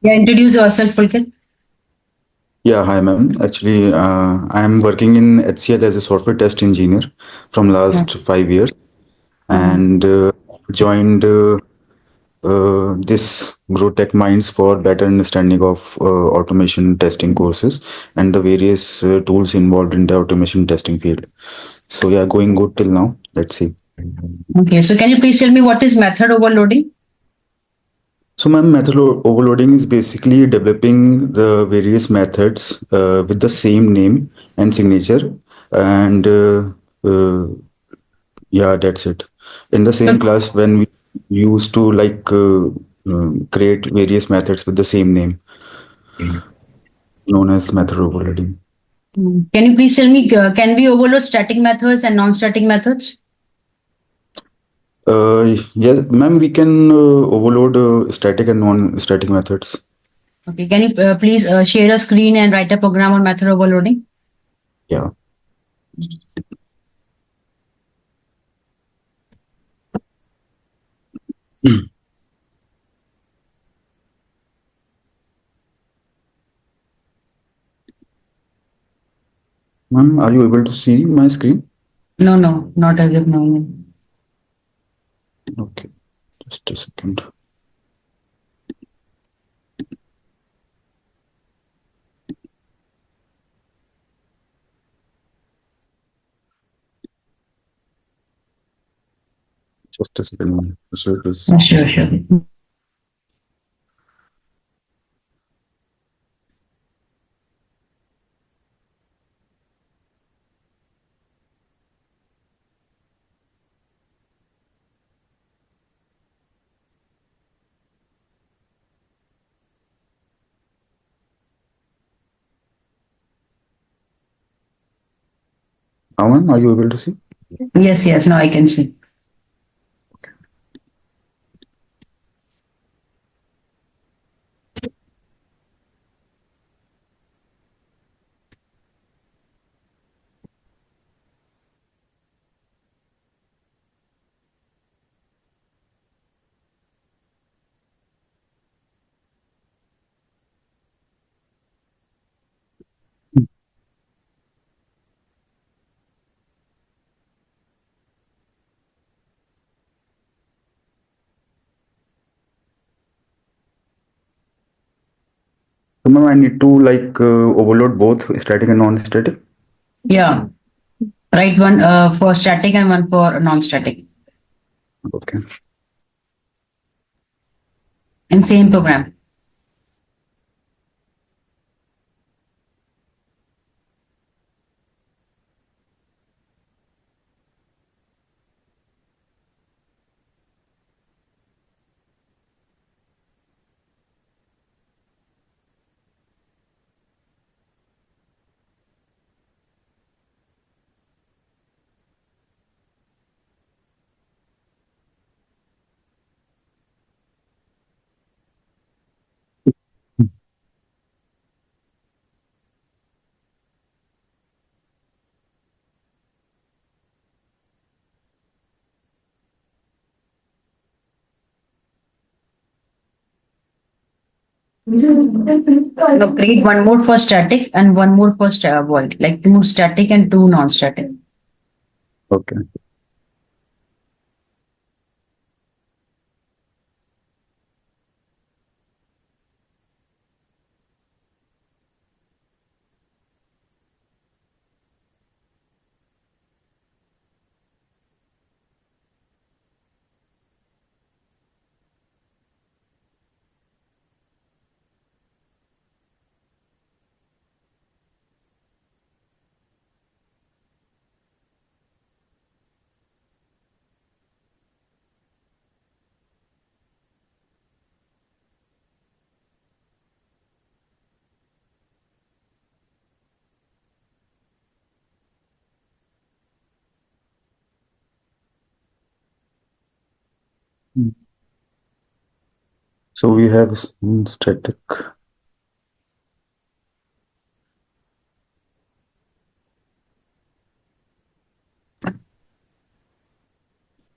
Yeah, introduce yourself, Pulkit. Yeah, hi ma'am. Actually, I am working in HCL as a software test engineer from last 5 years, Mm-hmm. and joined this Grow Tech Minds for better understanding of automation testing courses and the various tools involved in the automation testing field. So yeah, going good till now. Let's see. Okay, so can you please tell me what is method overloading? So, my overloading is basically developing the various methods with the same name and signature, and yeah, that's it. In the So, same class, when we used to create various methods with the same name, known as method overloading. can you please tell me, can we overload static methods and non-static methods? Yes, ma'am, we can overload static and non-static methods. Okay, can you please share a screen and write a program on method overloading? Yeah. Ma'am, are you able to see my screen? No, no, not as if no. No. Okay, just a second. Just a second, ma'am. So it is. Sure, sure. Aman, are you able to see? Yes, yes, now I can see. So, ma'am, I need to overload both static and non-static. Yeah, write one for static and one for non-static Okay. in same program. No, create one more for static and one more for void, like two static and two non-static. Okay. Mm. So we have static.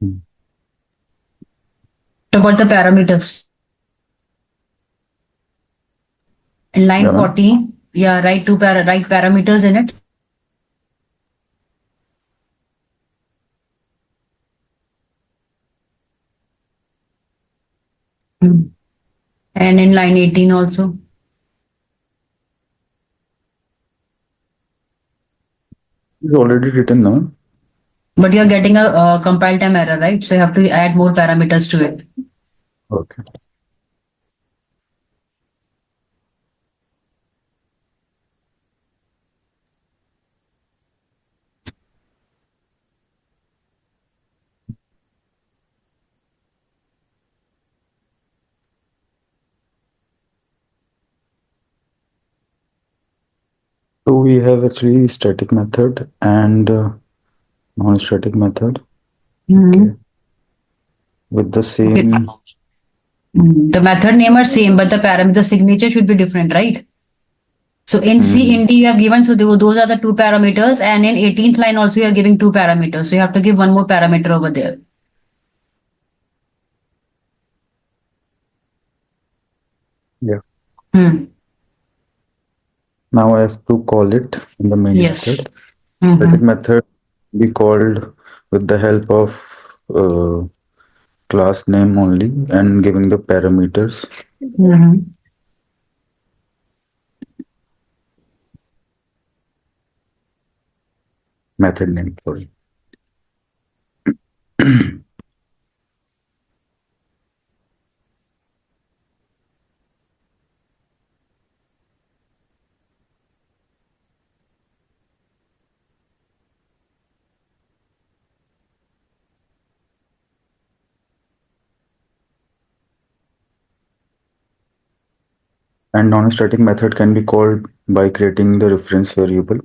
Mm. What about the parameters? In line Yeah, ma'am. 14, yeah, write parameters in it. Mm. And in line 18 also. It's already written now. But you're getting a compile time error, right? So you have to add more parameters to it. Okay. So we have actually static method and non-static method. Okay. Mhm. With the Okay. same. The method name are same, but the parameter signature should be different, right? So in C, Mhm. in D, you have given, so those are the two parameters. And in 18th line also, you are giving two parameters. So you have to give one more parameter over there. Yeah. Hmm. Now I have to call it in the main Yes. method. Static Mm-hmm. method be called with the help of class name only and giving the parameters. Mm-hmm. Method name, sorry. And non-static method can be called by creating the reference variable.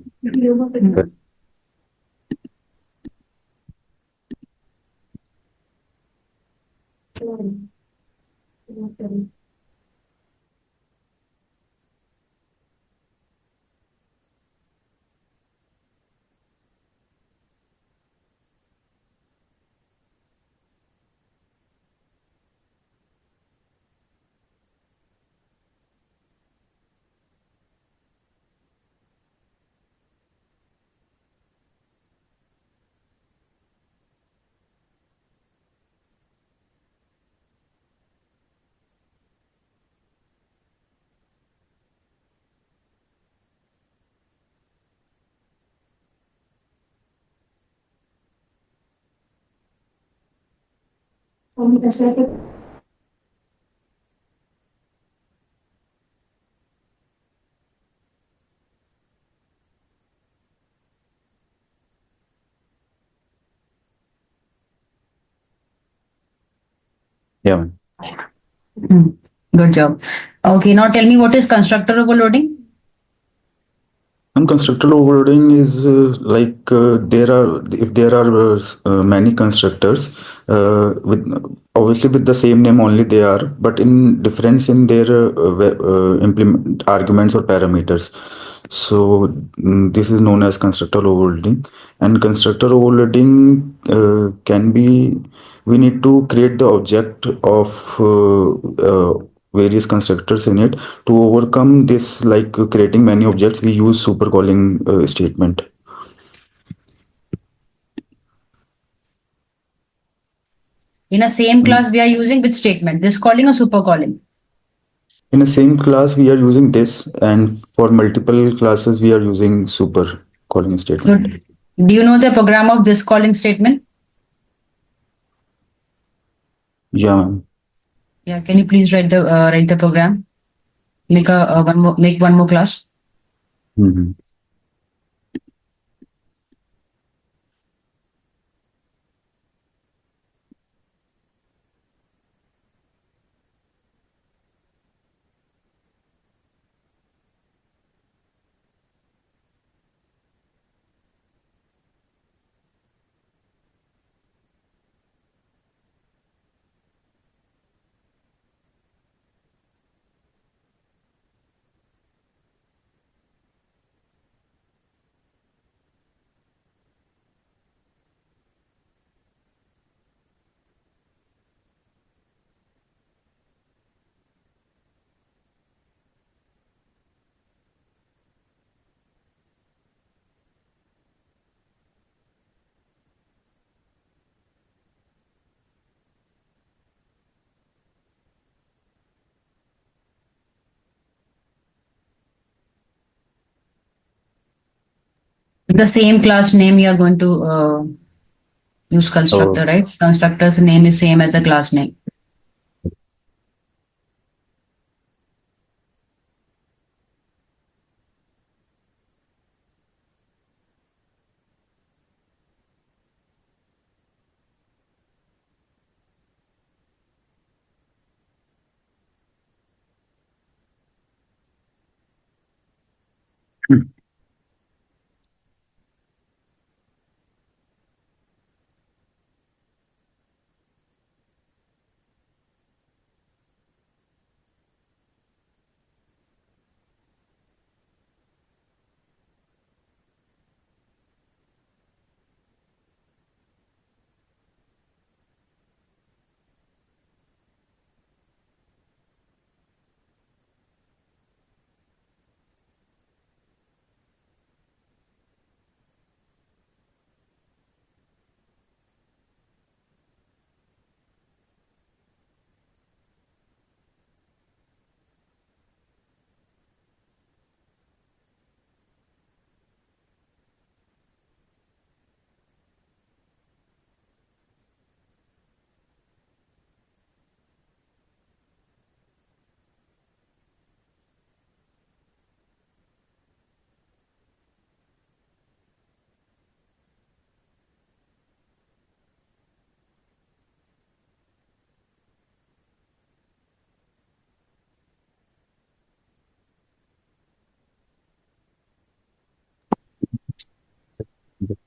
Mm. Yeah, man. Mm. Good job. Okay, now tell me what is constructor overloading? And constructor overloading is like there are if there are many constructors with obviously with the same name only they are, but in difference in their implement arguments or parameters. So this is known as constructor overloading, and constructor overloading can be we need to create the object of various constructors in it. To overcome this, like creating many objects, we use super calling statement. In a same in, class, we are using which statement? This calling or super calling? in the same class we are using this, and for multiple classes we are using super calling So, statement. do you know the program of this calling statement? Yeah, ma'am. Yeah, can you please write the program? Make one more class. Mhm. The same class name you are going to use Oh, constructor, right? Constructor's name is same as the class name.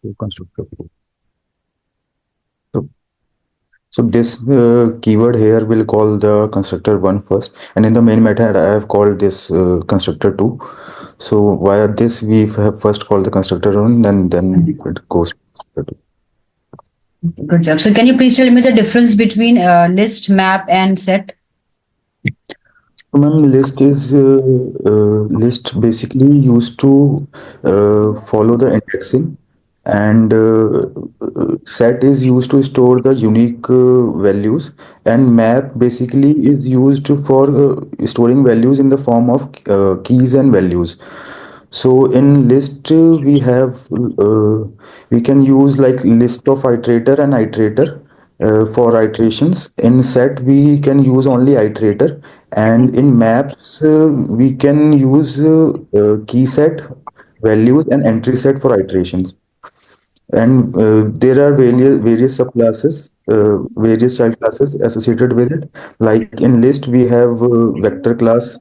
the constructor. So, so this keyword here will call the constructor one first, and in the main method I have called this constructor two. So via this we have first called the constructor one, and then it goes to constructor two. Good job. So can you please tell me the difference between list, map, and set? So, ma'am, list basically used to follow the indexing, and set is used to store the unique values, and map basically is used for storing values in the form of keys and values. So in list we can use like list of iterator and iterator for iterations. In set we can use only iterator, and in maps we can use key set, values, and entry set for iterations. And there are various subclasses, various child classes associated with it. Like in list we have vector class,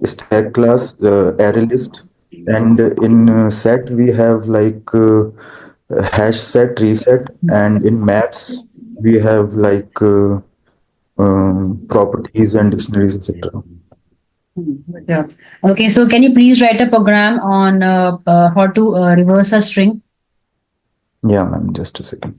stack class, array list, and in set we have like hash set, reset, and in maps we have like properties and dictionaries, etc. Good job. Okay, so can you please write a program on how to reverse a string? Yeah, ma'am, just a second.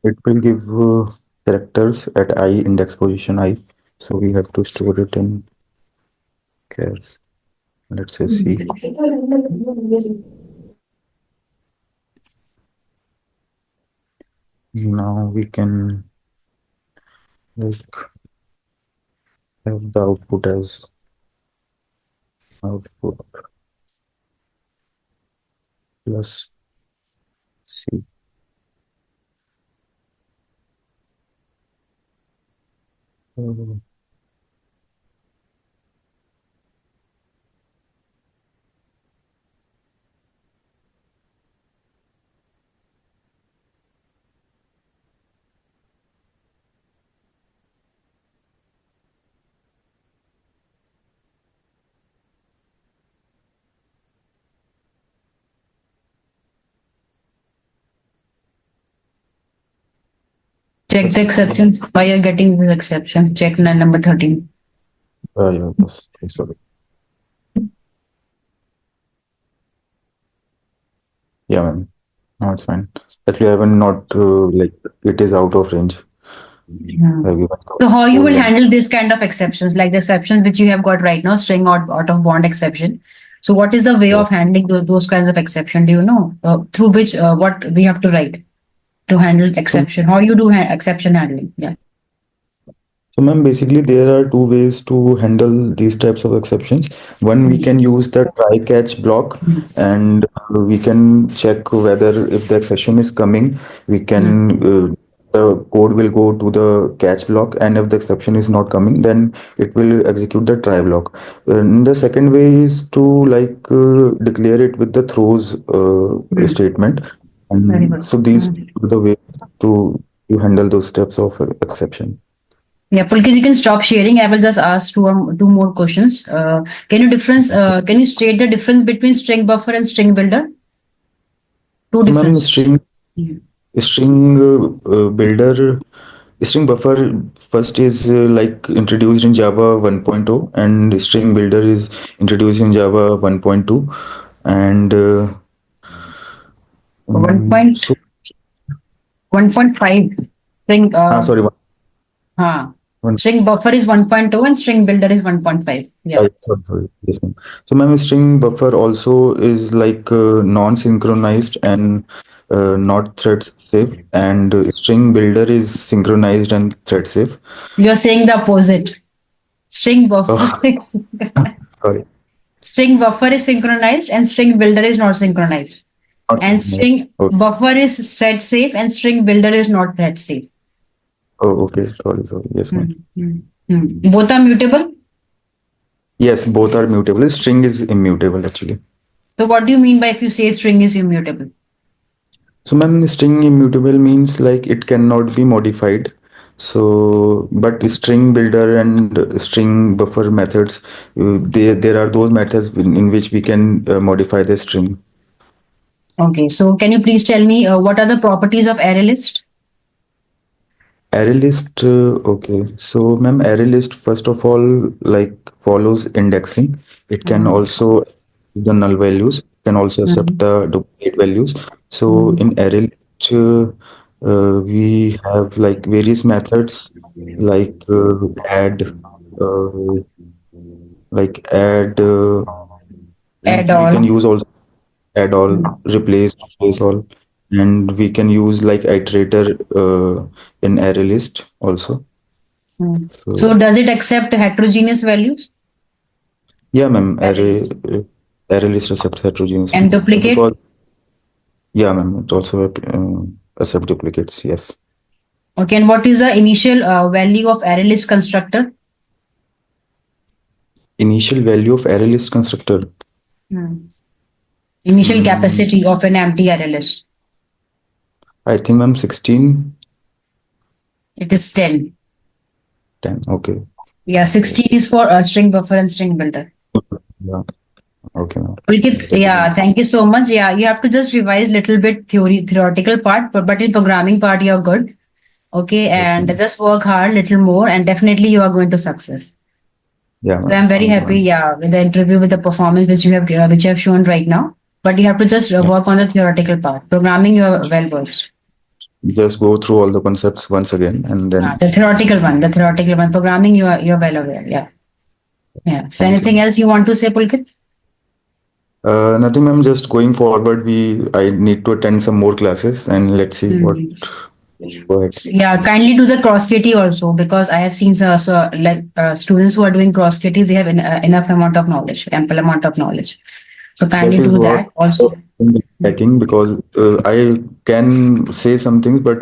It will give characters at I, index position I. So we have to store it in chars. Let's say C. Now we can like have the output as output plus C. Uh, Check the exceptions. Why you're getting this exception? Check number 13. yeah, yes, sorry. Yeah, ma'am. No, it's fine. Actually, I haven't not like it is out of range. I've given So how you whole will length. handle this kind of exceptions, like the exceptions which you have got right now, string out of bond exception. So what is the way Yeah. of handling those kinds of exception? Do you know through which what we have to write to handle exception? How you do exception handling? Yeah. So, ma'am, basically there are two ways to handle these types of exceptions. One, we can use the try catch block, and we can check whether if the exception is coming, we can the code will go to the catch block, and if the exception is not coming, then it will execute the try block. And the second way is to like declare it with the throws statement, Very and good. so these are the way to handle those steps of exception. Yeah, Pulkit, you can stop sharing. I will just ask two more questions. Can you state the difference between string buffer and string builder? Two So, ma'am, difference. string builder, string buffer first is like introduced in Java 1.0, and string builder is introduced in Java 1.2, and 1. so 1.5 string sorry, huh. one, String buffer is 1.2 and string builder is 1.5. Yeah. sorry, yes, ma'am. So, ma'am, string buffer also is like non-synchronized and not thread safe, and string builder is synchronized and thread safe. You're saying the opposite. String buffer Oh, is sorry, string buffer is synchronized and string builder is not synchronized. not And synchronized. string buffer is thread safe and string builder is not thread safe. Oh, okay. Sorry. Yes, ma'am. Both are mutable. Yes, both are mutable. String is immutable actually. So what do you mean by if you say string is immutable? So, ma'am, string immutable means like it cannot be modified. So, but string builder and string buffer methods, there are those methods in which we can modify the string. Okay, so can you please tell me what are the properties of array list? Array list, okay. So, ma'am, array list first of all like follows indexing. It can also the null values, can also accept the duplicate values. So in array list, we have like various methods like uh, add, Add and we can all. use also add all, replace all, and we can use like iterator in array list also. So So does it accept heterogeneous values yeah, ma'am, array list accepts heterogeneous and duplicate? because yeah, ma'am, it also accept duplicates. Yes. Okay, and what is the initial value of array list constructor? Initial value of array list constructor. Initial capacity of an empty array list. I think, ma'am, 16, It is 10. 10. Okay. Yeah, 16 is for string buffer and string builder. Yeah. Okay, ma'am. Pulkit, yeah, thank you so much. Yeah, you have to just revise little bit theoretical part, but in programming part you're good. Okay, Yes, and ma'am. just work hard little more, and definitely you are going to success. Yeah, So I'm ma'am. very happy, yeah, with the interview, with the performance which you have shown right now. But you have to just Yeah. work on the theoretical part. Programming, you are well versed. just go through all the concepts once again, and then The theoretical one. Programming, you're well aware. Yeah. Yeah. So thank anything you. else you want to say, Pulkit? Nothing, ma'am. Just going forward, I need to attend some more classes, and let's see what. Go ahead. Yeah, kindly do the cross KT also, because I have seen students who are doing cross KT, they have enough amount of knowledge, ample amount of knowledge. So kindly That is do what that also. I'm lacking, because I can say some things, but